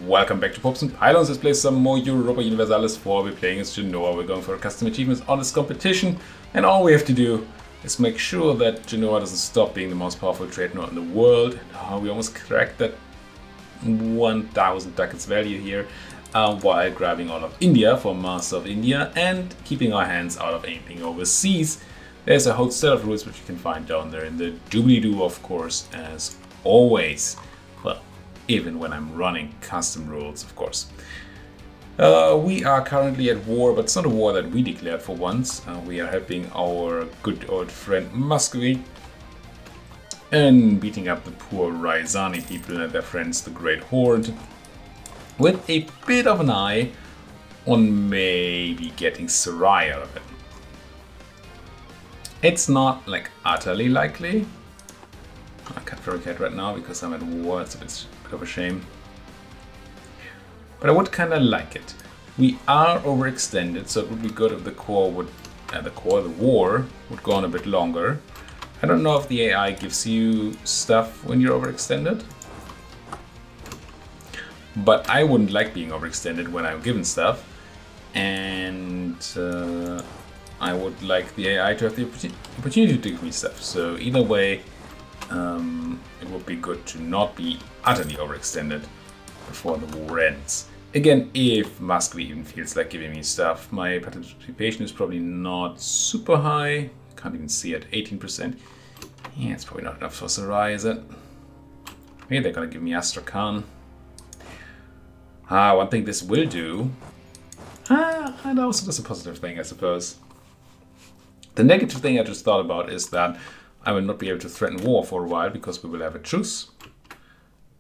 Welcome back to Popes and Pylons. Let's play some more Europa Universalis 4. We're playing as Genoa. We're going for custom achievements on this competition. And all we have to do is make sure that Genoa doesn't stop being the most powerful trade node in the world. And we almost cracked that 1000 ducats value here while grabbing all of India for Master of India and keeping our hands out of anything overseas. There's a whole set of rules which you can find down there in the doobly-doo, of course, as always. Well, even when I'm running custom rules, of course. We are currently at war, but it's not a war that we declared for once. We are helping our good old friend Muscovy and beating up the poor Ryazani people and their friends, the Great Horde, with a bit of an eye on maybe getting Sarai out of it. It's not like utterly likely. I can't fabricate right now because I'm at war. It's a bit of a shame. But I would kind of like it. We are overextended, so it would be good if the core would, the war would go on a bit longer. I don't know if the AI gives you stuff when you're overextended. But I wouldn't like being overextended when I'm given stuff. And I would like the AI to have the opportunity to give me stuff. So either way, it would be good to not be utterly overextended before the war ends. Again, if Muscovy even feels like giving me stuff, my participation is probably not super high. Can't even see at 18%. Yeah, it's probably not enough for Sarai, is it? Maybe they're gonna give me Astrakhan. One thing this will do. And also that's a positive thing, I suppose. The negative thing I just thought about is that I will not be able to threaten war for a while because we will have a truce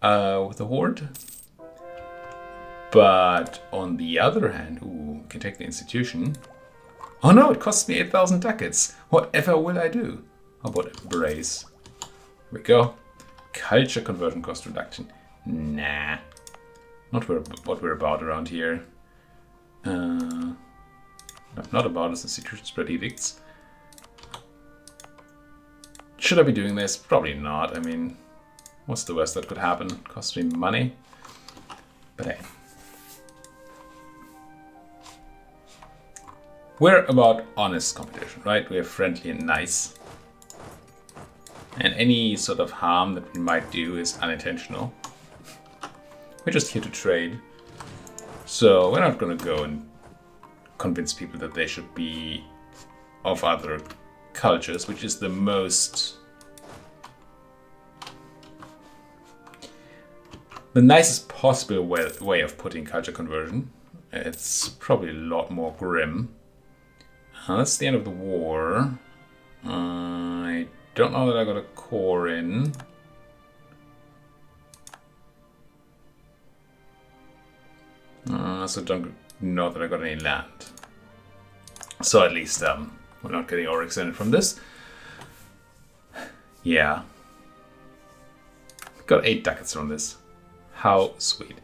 with the Horde. But on the other hand, we can take the institution. Oh no, it costs me 8,000 ducats. Whatever will I do? How about embrace? Here we go. Culture conversion cost reduction. Nah. Not what we're about around here. Not about is institution spread edicts. Should I be doing this? Probably not. I mean, what's the worst that could happen? Cost me money. But hey. We're about honest competition, right? We're friendly and nice. And any sort of harm that we might do is unintentional. We're just here to trade. So we're not going to go and convince people that they should be of other cultures, which is the nicest possible way of putting culture conversion. It's probably a lot more grim. That's the end of the war. I don't know that I got a core in. I also don't know that I got any land. So at least we're not getting overextended from this. Yeah. Got 8 ducats from this. How sweet.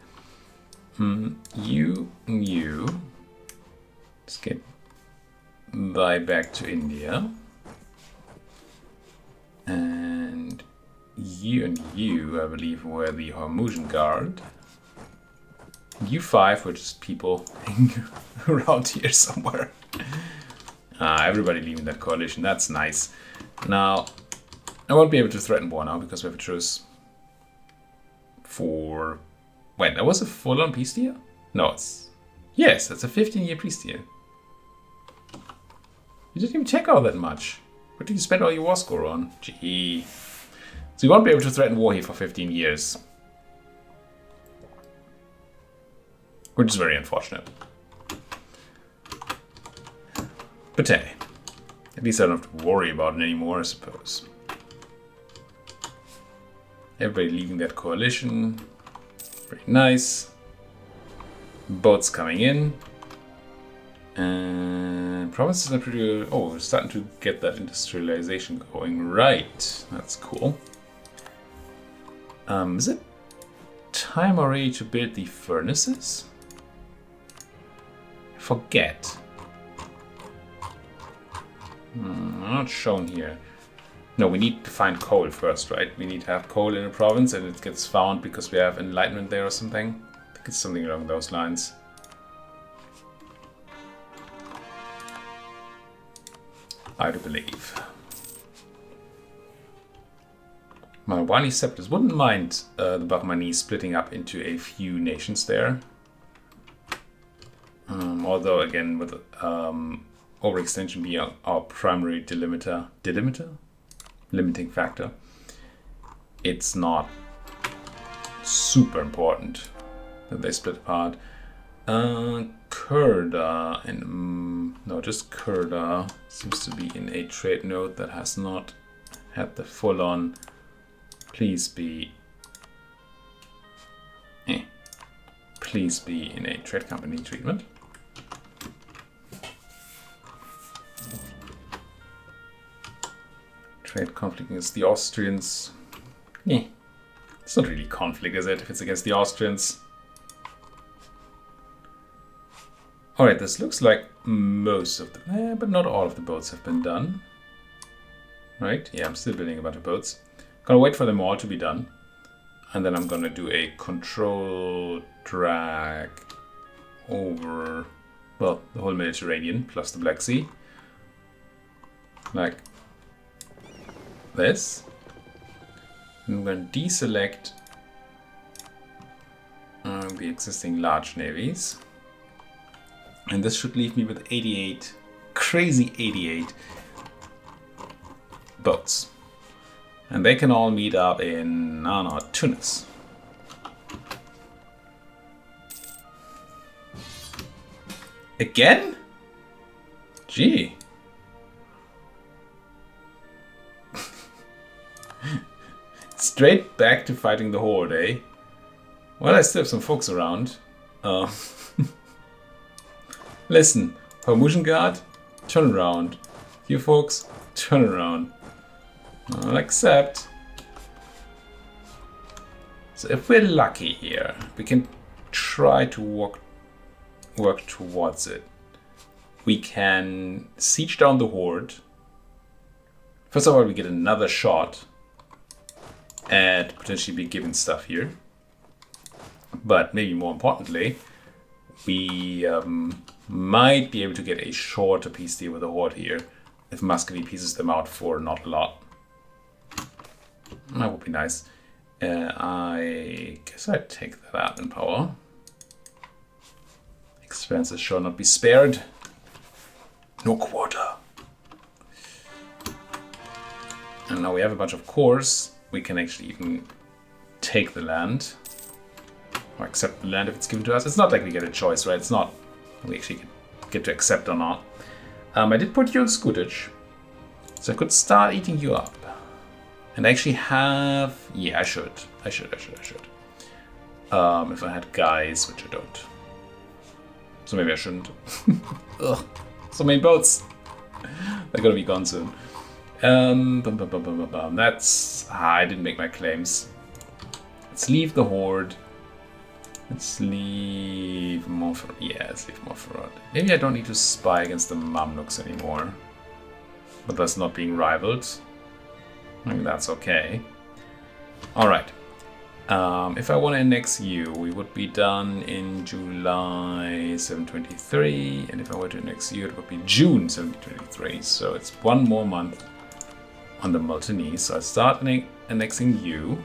You. Let's get thy back to India. And you, I believe, were the Hormusian Guard. U5 were just people around here somewhere. Everybody leaving that coalition, that's nice. Now, I won't be able to threaten war now because we have a truce for... Wait, that was a full-on peace deal? No, it's... Yes, that's a 15-year peace deal. You didn't even check all that much. What did you spend all your war score on? Gee. So you won't be able to threaten war here for 15 years. Which is very unfortunate. But hey, at least I don't have to worry about it anymore, I suppose. Everybody leaving that coalition. Very nice. Boats coming in. And provinces are pretty... Oh, we're starting to get that industrialization going. Right. That's cool. Is it time already to build the furnaces? I forget. Not shown here. No, we need to find coal first, right? We need to have coal in a province and it gets found because we have enlightenment there or something. I think it's something along those lines. I do believe. My wily scepters wouldn't mind the Bahmani splitting up into a few nations there. Although again, with overextension being our primary limiting factor, it's not super important that they split apart. Kurda and no, just Kurda seems to be in a trade node that has not had the full-on please be in a trade company treatment. Trade conflict against the Austrians. It's not really conflict, is it, if it's against the Austrians? Alright, this looks like most of the... but not all of the boats have been done. Right? Yeah, I'm still building a bunch of boats. Gonna wait for them all to be done. And then I'm gonna do a control drag over, well, the whole Mediterranean plus the Black Sea. Like this. I'm going to deselect the existing large navies. And this should leave me with 88, crazy 88 boats. And they can all meet up in, I don't know, Tunis. Again? Gee. Straight back to fighting the horde, eh? Well, I still have some folks around. Listen, Hormuzan Guard, turn around. You folks, turn around. I'll accept. So if we're lucky here, we can try to work towards it. We can siege down the horde. First of all, we get another shot and potentially be given stuff here. But maybe more importantly, we might be able to get a shorter peace deal with the horde here if Muscovy pieces them out for not a lot. That would be nice. I guess I'd take that admin power. Expenses shall not be spared. No quarter. And now we have a bunch of cores. We can actually even take the land. Or accept the land if it's given to us. It's not like we get a choice, right? It's not we actually get to accept or not. I did put you on Scootage. So I could start eating you up. And I actually have... yeah, I should. If I had guys, which I don't. So maybe I shouldn't. Ugh. So many boats. They're gonna be gone soon. That's... I didn't make my claims. Let's leave the horde. Let's leave Montferrat. Yeah, let's leave Montferrat. Maybe I don't need to spy against the Mamluks anymore. But that's not being rivaled. I mean, that's okay. Alright. If I want to annex you, we would be done in July 723. And if I were to annex you, it would be June 723. So it's one more month on the Maltese. So I start annexing you.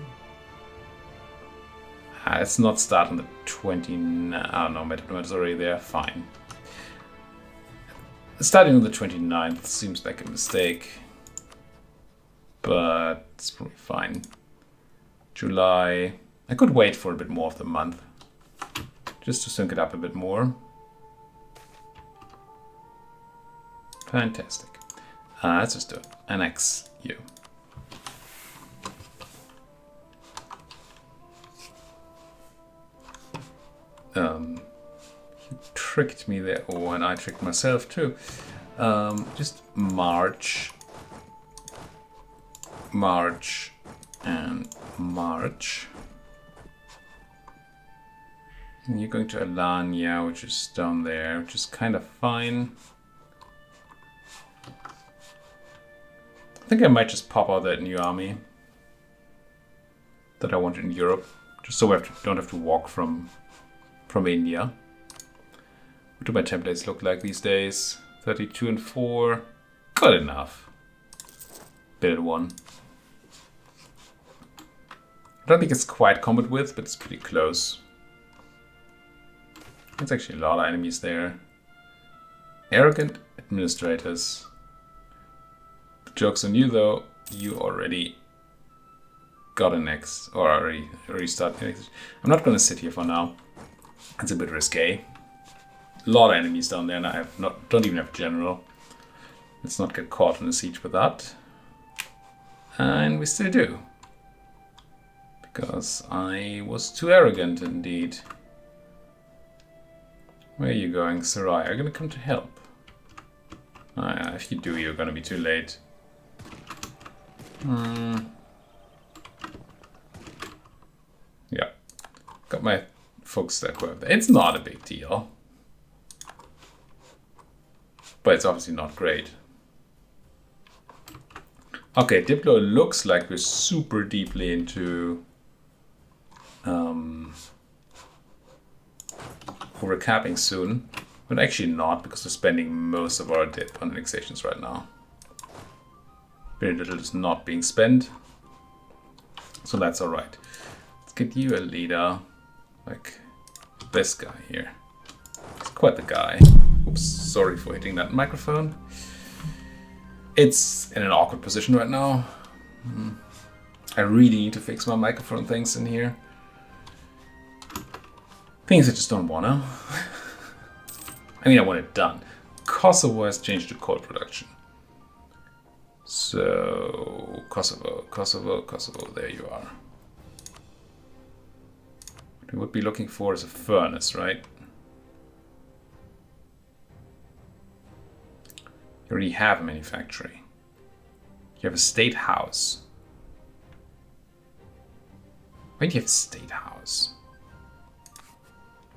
Let's not start on the 29th. I don't know, my diplomat is already there. Fine. Starting on the 29th seems like a mistake. But it's probably fine. July. I could wait for a bit more of the month. Just to sync it up a bit more. Fantastic. Let's just do it. Annex you. You tricked me there. Oh, and I tricked myself too. Just March. March and March. And you're going to Alanya, which is down there, which is kind of fine. I think I might just pop out that new army that I wanted in Europe, just so we don't have to walk from from India. What do my templates look like these days? 32 and 4. Good enough. Build 1. I don't think it's quite combat width, but it's pretty close. There's actually a lot of enemies there. Arrogant administrators. The joke's on you though. You already got an X, or already restart. I'm not going to sit here for now. It's a bit risque. A lot of enemies down there, and I don't even have general. Let's not get caught in a siege with that. And we still do. Because I was too arrogant indeed. Where are you going, Sarai? Are you going to come to help? If you do, you're going to be too late. Yeah. Got my folks that were there. It's not a big deal. But it's obviously not great. Okay, Diplo looks like we're super deeply into overcapping soon. But actually not, because we're spending most of our dip on annexations right now. Very little is not being spent. So that's alright. Let's get you a leader. Like this guy here. He's quite the guy. Oops, sorry for hitting that microphone. It's in an awkward position right now. I really need to fix my microphone things in here. Things I just don't wanna. I mean, I want it done. Kosovo has changed to coal production. So, Kosovo, there you are. What we would be looking for is a furnace, right? You already have a manufactory. You have a state house. Why do you have a state house?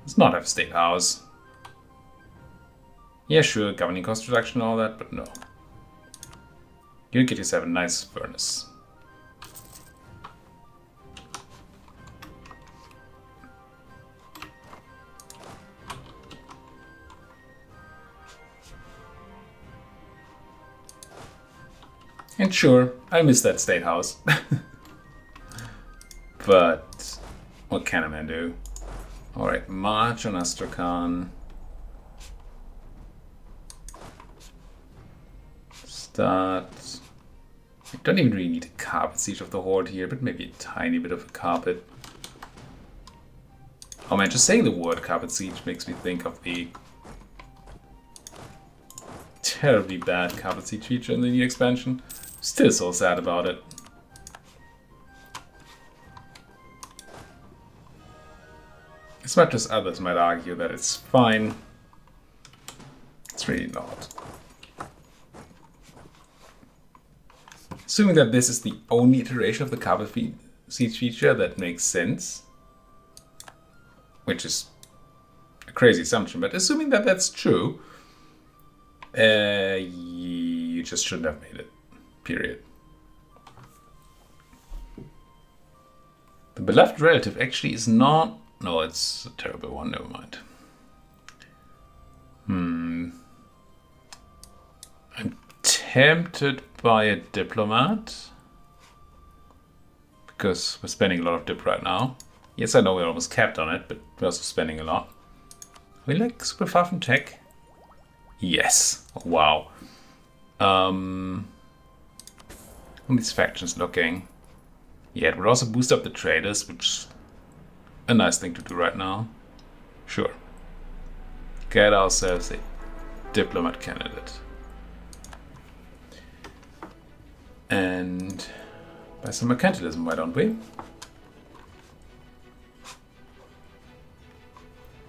Let's not have a state house. Yeah, sure, governing cost reduction and all that, but no. You get yourself a nice furnace. And sure, I miss that state house. But what can a man do? Alright, march on Astrakhan. Start. I don't even really need a carpet siege of the Horde here, but maybe a tiny bit of a carpet. Oh man, just saying the word carpet siege makes me think of the terribly bad carpet siege feature in the new expansion. Still so sad about it. As much as others might argue that it's fine, it's really not. Assuming that this is the only iteration of the carpet siege feature that makes sense, which is a crazy assumption, but assuming that that's true, you just shouldn't have made it. Period. The beloved relative actually is not... No, it's a terrible one, never mind. I'm tempted by a diplomat. Because we're spending a lot of dip right now. Yes, I know we're almost capped on it, but we're also spending a lot. Are we like super far from tech? Yes. Wow. How are these factions looking? Yeah, it would also boost up the traders, which is a nice thing to do right now. Sure. Get ourselves a diplomat candidate. And buy some mercantilism, why don't we?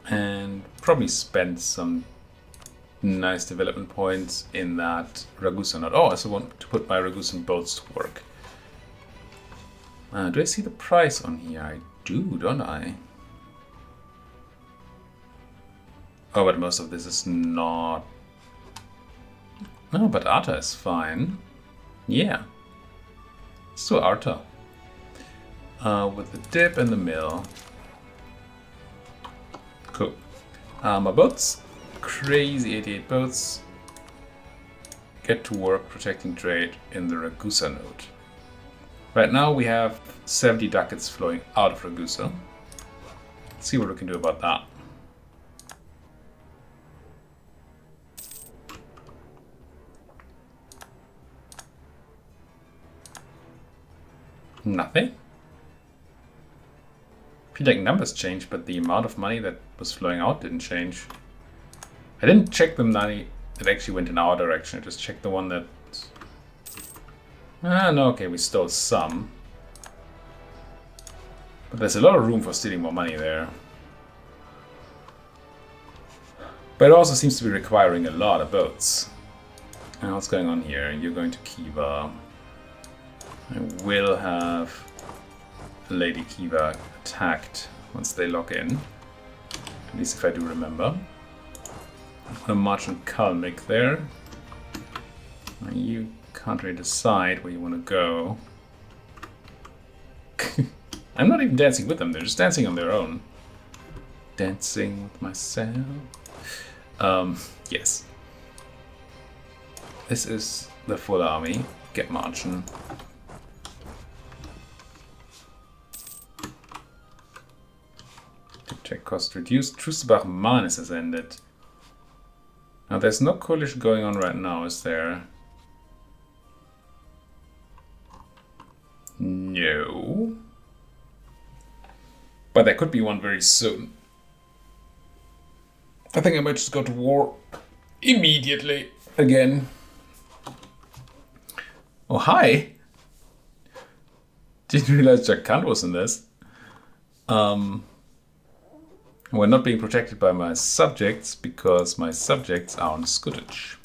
And probably spend some nice development points in that Ragusa node. Oh, I also want to put my Ragusan boats to work. Do I see the price on here? I do, don't I? Oh, but most of this is not... No, but Arta is fine. Yeah. Let's do Arta. With the dip and the mill. Cool. My boats, crazy 88 boats, get to work protecting trade in the Ragusa node. Right now we have 70 ducats flowing out of Ragusa. Let's see what we can do about that. Nothing. I feel like numbers changed, but the amount of money that was flowing out didn't change. I didn't check the money that actually went in our direction. I just checked the one that... Ah, no, okay, we stole some. But there's a lot of room for stealing more money there. But it also seems to be requiring a lot of boats. Now what's going on here? You're going to Kiva. I will have Lady Kiva attacked once they lock in. At least if I do remember. I'm gonna march on Kalmyk there. You can't really decide where you want to go. I'm not even dancing with them, they're just dancing on their own. Dancing with myself. Yes. This is the full army. Get marching. Check cost reduced. Trucebach Manis has ended. Now there's no coalition going on right now, is there? No. But there could be one very soon. I think I might just go to war immediately again. Oh, hi! Didn't realize Jack Kant was in this. We're not being protected by my subjects because my subjects are on Scuttage.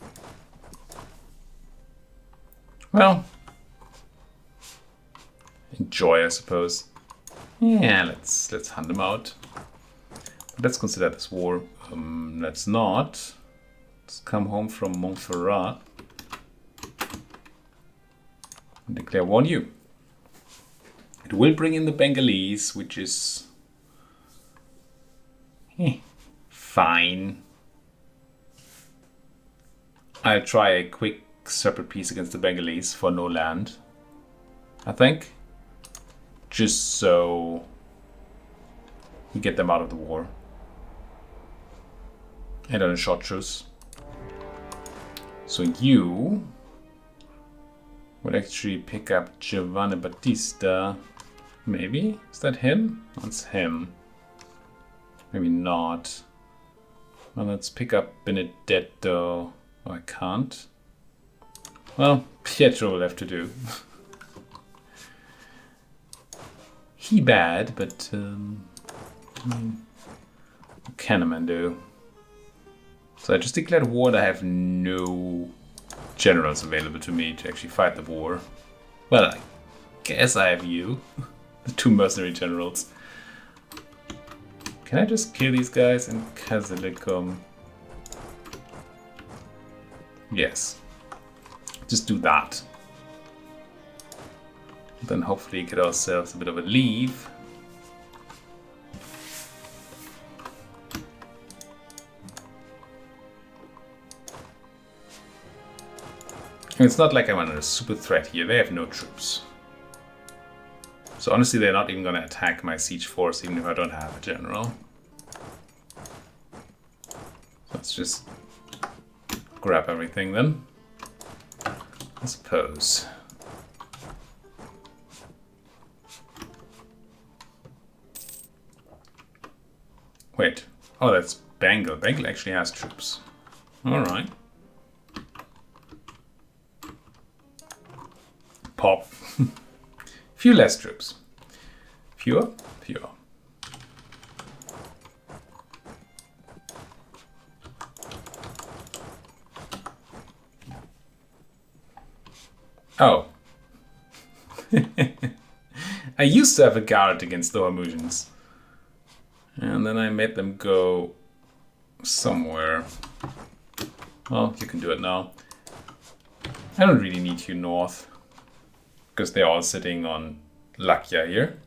Well, enjoy, I suppose. Yeah, let's hunt them out. Let's consider this war. Let's not. Let's come home from Montferrat and declare war on you. It will bring in the Bengalese, which is fine. I'll try a quick separate peace against the Bengalese for no land, I think. Just so we get them out of the war. And on a short truce. So you would actually pick up Giovanni Battista. Maybe? Is that him? That's him. Maybe not. Well, let's pick up Benedetto. Oh, I can't. Well, Pietro will have to do. He bad, but what can a man do? So I just declared war and I have no generals available to me to actually fight the war. Well, I guess I have you. The 2 mercenary generals. Can I just kill these guys in Kazilikum? Yes. Just do that. Then hopefully get ourselves a bit of a leave. And it's not like I'm under a super threat here. They have no troops. So honestly, they're not even going to attack my siege force, even if I don't have a general. Let's just grab everything then, I suppose. Wait. Oh, that's Bengal. Bengal actually has troops. Alright. Pop. Few less troops. Fewer? Fewer. Oh. I used to have a guard against the Hormusians. And then I made them go somewhere. Well, you can do it now. I don't really need you north, because they're all sitting on Lakia here,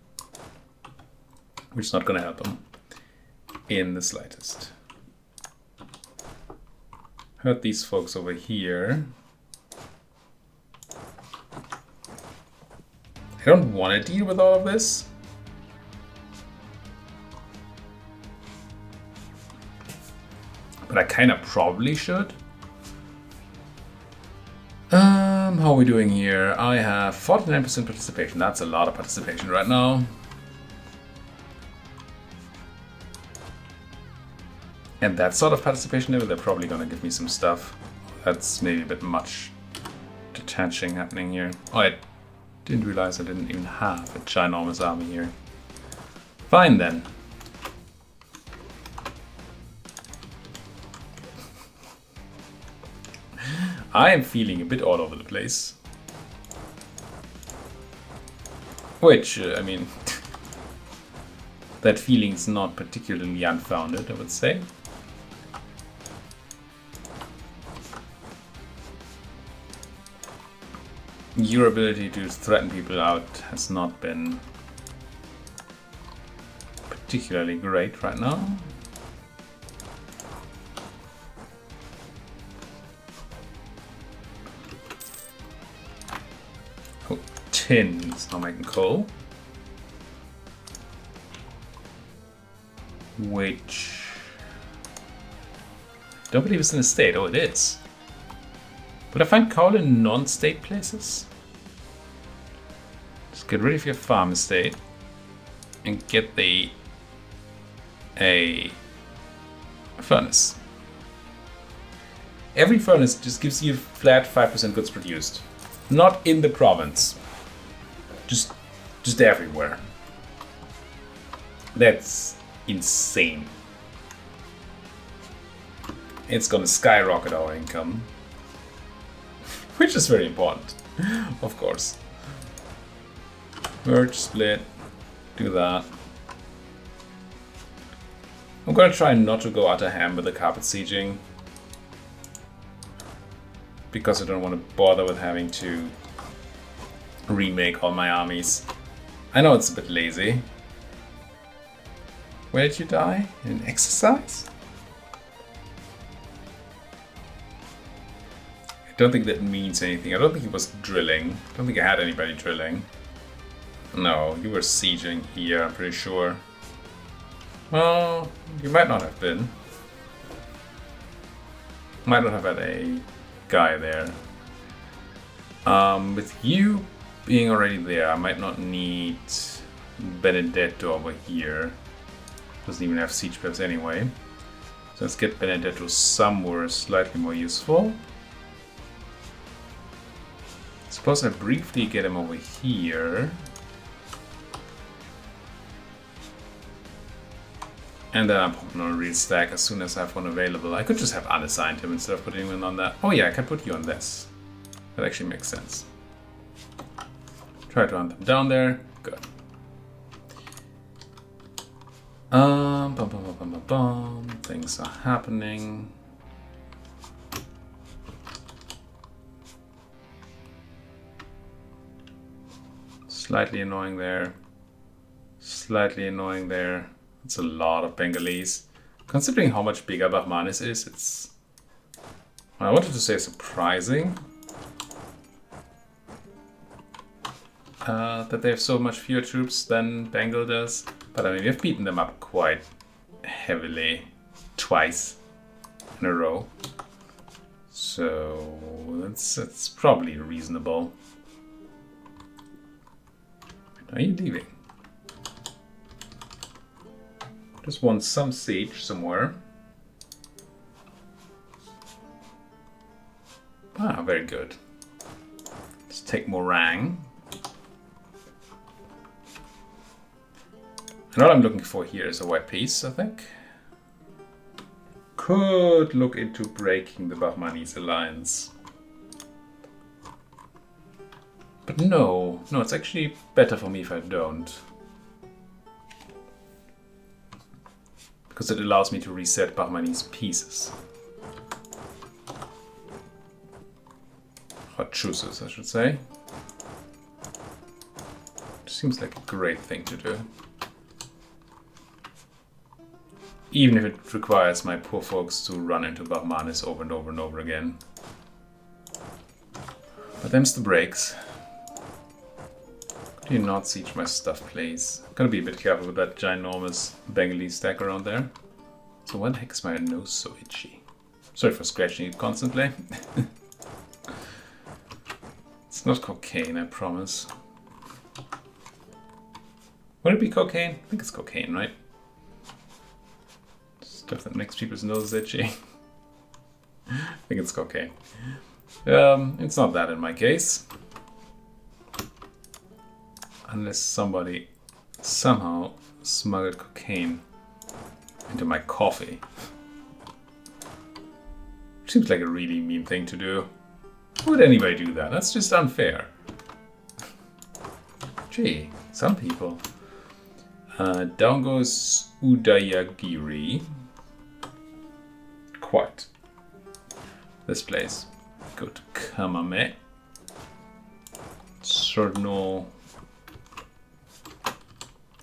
which is not going to help them in the slightest. Hurt these folks over here. I don't want to deal with all of this. But I kind of probably should. How are we doing here? I have 49% participation. That's a lot of participation right now. And that sort of participation level, they're probably going to give me some stuff. That's maybe a bit much detaching happening here. Oh, I didn't realize I didn't even have a ginormous army here. Fine then. I am feeling a bit all over the place. Which, I mean, that feeling's not particularly unfounded, I would say. Your ability to threaten people out has not been particularly great right now. Oh, tin is not making coal. Which... don't believe it's in a state. Oh, it is. Would I find coal in non-state places? Just get rid of your farm estate and get a furnace. Every furnace just gives you flat 5% goods produced. Not in the province. Just everywhere. That's insane. It's gonna skyrocket our income. Which is very important, of course. Merge, split, do that. I'm gonna try not to go out of ham with the carpet sieging. Because I don't want to bother with having to remake all my armies. I know it's a bit lazy. Where did you die? In exercise? I don't think that means anything. I don't think he was drilling. I don't think I had anybody drilling. No, you were sieging here, I'm pretty sure. Well, you might not have been. Might not have had a guy there. With you being already there, I might not need Benedetto over here. Doesn't even have siege preps anyway. So let's get Benedetto somewhere slightly more useful. Suppose I briefly get him over here. And then I'm popping on a real stack as soon as I have one available. I could just have unassigned him instead of putting him on that. Oh yeah, I can put you on this. That actually makes sense. Try to hunt them down there. Good. Things are happening. Slightly annoying there. Slightly annoying there. It's a lot of Bengalese. Considering how much bigger Bahmanis is, it's... I wanted to say surprising. That they have so much fewer troops than Bengal does. But I mean, we've beaten them up quite heavily. Twice in a row. So that's probably reasonable. Are you leaving? Just want some siege somewhere. Ah, very good. Let's take Morang. And all I'm looking for here is a white piece, I think. Could look into breaking the Bahmanis alliance. But no, it's actually better for me if I don't. Because it allows me to reset Bahmani's pieces. Or chooses, I should say. Seems like a great thing to do. Even if it requires my poor folks to run into Bahmanis over and over and over again. But them's the breaks. Could you not siege my stuff, please? Gotta be a bit careful with that ginormous Bengali stack around there. So why the heck is my nose so itchy? Sorry for scratching it constantly. It's not cocaine, I promise. Would it be cocaine? I think it's cocaine, right? Stuff that makes people's noses itchy. I think it's cocaine. It's not that in my case. Unless somebody somehow smuggled cocaine into my coffee. Seems like a really mean thing to do. Why would anybody do that? That's just unfair. Gee, some people. Down goes Udayagiri. Quite. This place. Go to Kamame. Sordno.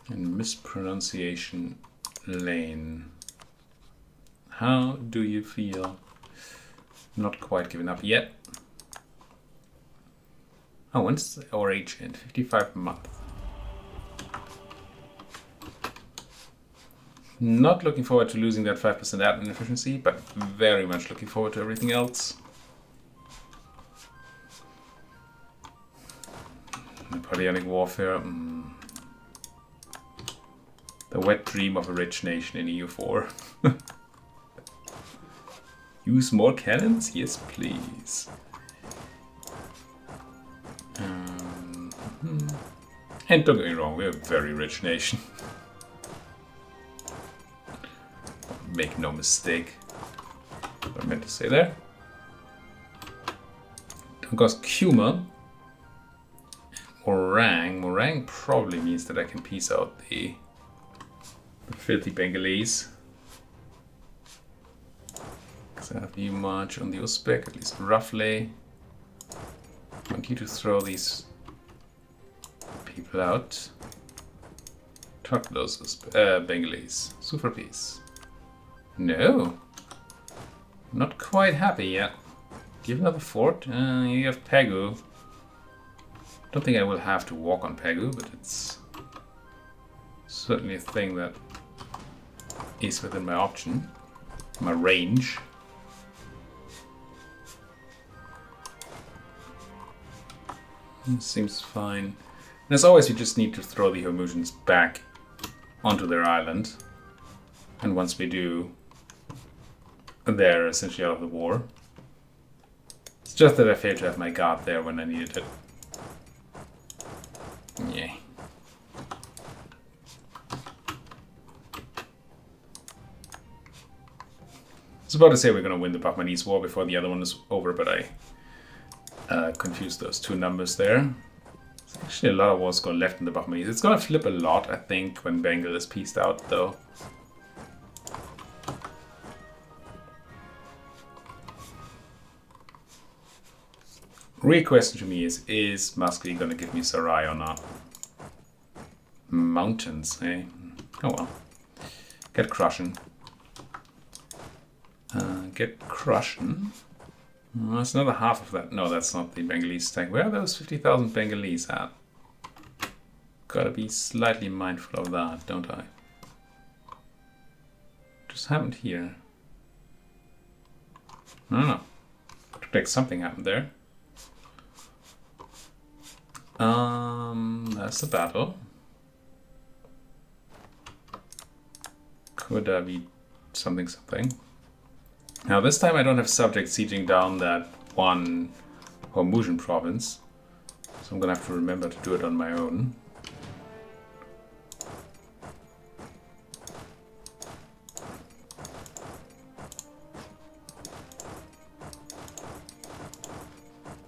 And mispronunciation lane. How do you feel? Not quite given up yet. Oh, when's our age end? 55 months. Not looking forward to losing that 5% admin efficiency, but very much looking forward to everything else. Napoleonic warfare. The wet dream of a rich nation in EU4. Use more cannons? Yes, please. And don't get me wrong, we're a very rich nation. Make no mistake. What I meant to say there. Because Kuma, Morang probably means that I can piece out the filthy Bengalese. Because I have you march on the Uzbek, at least roughly. I want you to throw people out. Talk to those Bengalese. Super peace. No. Not quite happy yet. Give another fort. You have Pegu. Don't think I will have to walk on Pegu, but it's certainly a thing that is within my option. My range. Seems fine. And as always, you just need to throw the Hormuzans back onto their island. And once we do, they're essentially out of the war. It's just that I failed to have my guard there when I needed it. Yeah. I was about to say we're going to win the Bahmanese war before the other one is over, but I confused those two numbers there. There's actually a lot of wars going left in the Bahmanese. It's going to flip a lot, I think, when Bengal is pieced out, though. Real question to me is Muscovy going to give me Sarai or not? Mountains, eh? Oh well. Get crushing. Get crushing. That's another half of that. No, that's not the Bengalese stack. Where are those 50,000 Bengalese at? Gotta be slightly mindful of that, don't I? Just happened here. I don't know. Looks like something happened there. That's the battle. Could be something. Now this time I don't have subjects sieging down that one Hormuzan province, so I'm gonna have to remember to do it on my own.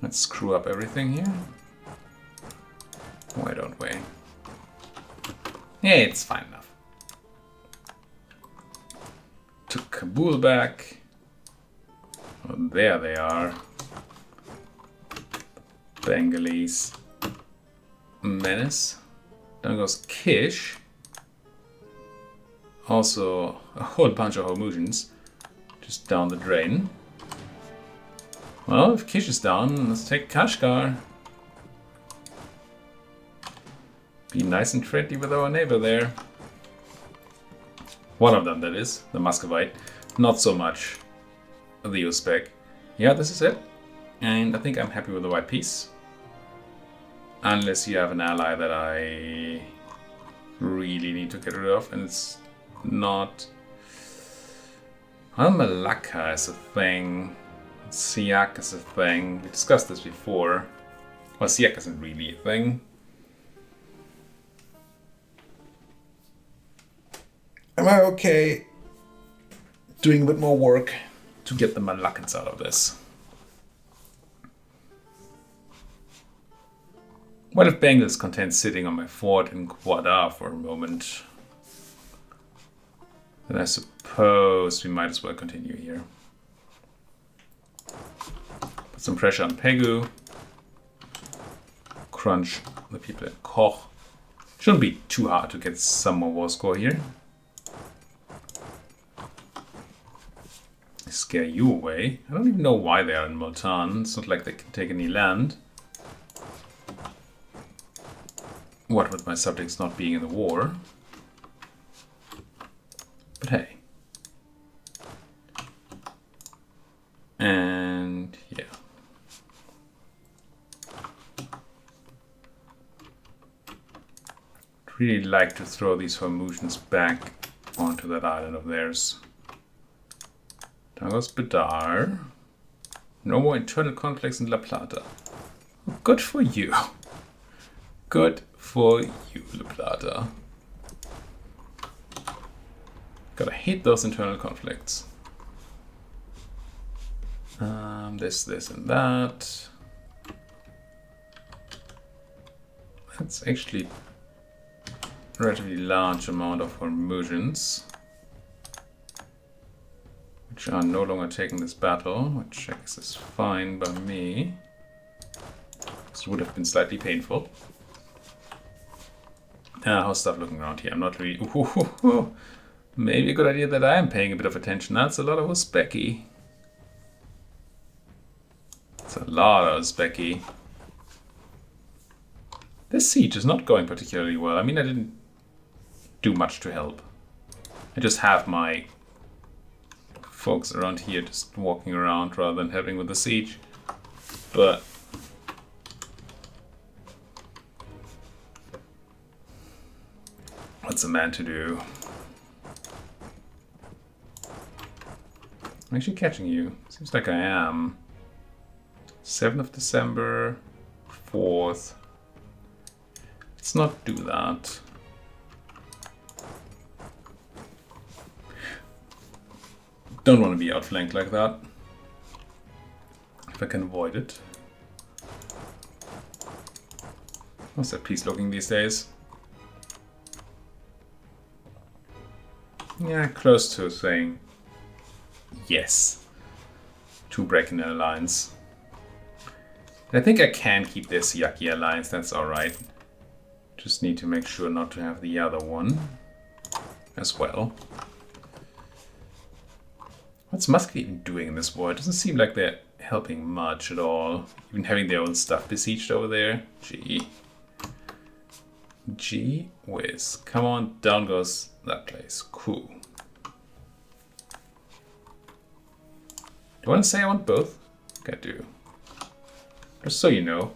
Let's screw up everything here. Why don't we? Yeah, it's fine enough. Took Kabul back. Oh, there they are. Bengalese menace. Down goes Kish. Also, a whole bunch of Hormusians just down the drain. Well, if Kish is down, let's take Kashgar. Be nice and friendly with our neighbor there. One of them, that is, the Muscovite. Not so much the Uzbek. Yeah, this is it. And I think I'm happy with the white piece. Unless you have an ally that I really need to get rid of, and it's not... Well, Malacca is a thing. Siak is a thing. We discussed this before. Well, Siak isn't really a thing. Am I okay doing a bit more work to get the Malaccans out of this? What if Bengal is content sitting on my fort in Quadar for a moment? Then I suppose we might as well continue here. Put some pressure on Pegu. Crunch the people at Koch. Shouldn't be too hard to get some more war score here. Scare you away. I don't even know why they are in Multan. It's not like they can take any land. What with my subjects not being in the war. But hey. And yeah. I'd really like to throw these Hormusians back onto that island of theirs. Down goes Badar. No more internal conflicts in La Plata. Good for you. Good for you, La Plata. Gotta hate those internal conflicts. This, and that. That's actually a relatively large amount of Hormusians, which are no longer taking this battle, which I guess is fine by me. This would have been slightly painful. How's stuff looking around here? I'm not really... Ooh, maybe a good idea that I am paying a bit of attention. That's a lot of Uzbeki. It's a lot of Uzbeki. This siege is not going particularly well. I mean, I didn't do much to help. I just have my folks around here just walking around rather than helping with the siege. But what's a man to do? I'm actually catching you. Seems like I am. 7th of December, 4th. Let's not do that. Don't want to be outflanked like that. If I can avoid it. How's that piece looking these days? Yeah, close to saying yes to breaking an alliance. I think I can keep this Yaki alliance, that's alright. Just need to make sure not to have the other one as well. What's Muscovy even doing in this war? It doesn't seem like they're helping much at all. Even having their own stuff besieged over there. Gee whiz. Come on, down goes that place. Cool. Do you want to say I want both? I think I do. Just so you know.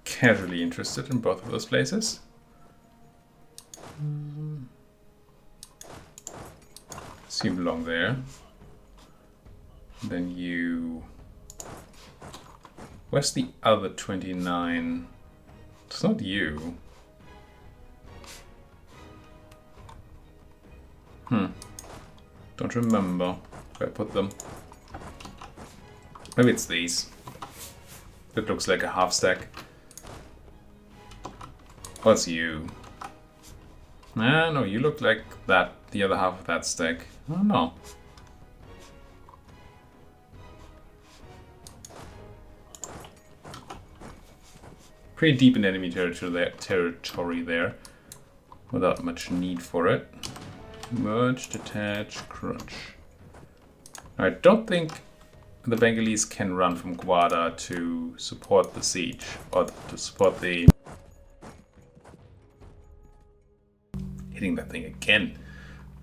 Casually interested in both of those places. So you belong there. Then you... Where's the other 29? It's not you. Don't remember where I put them. Maybe it's these. That looks like a half stack. What's you? No, you look like that, the other half of that stack. I don't know. pretty deep in enemy territory there, without much need for it. Merge, detach, crunch. I don't think the Bengalese can run from Guarda to support the siege, or to support the... Hitting that thing again.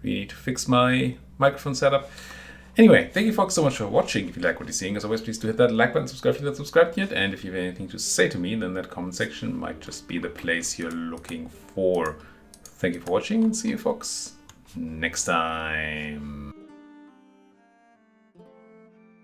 We need to fix my microphone setup. Anyway, thank you folks so much for watching. If you like what you're seeing, as always, please do hit that like button, subscribe if you're not subscribed yet, and if you have anything to say to me, then that comment section might just be the place you're looking for. Thank you for watching, and see you folks next time.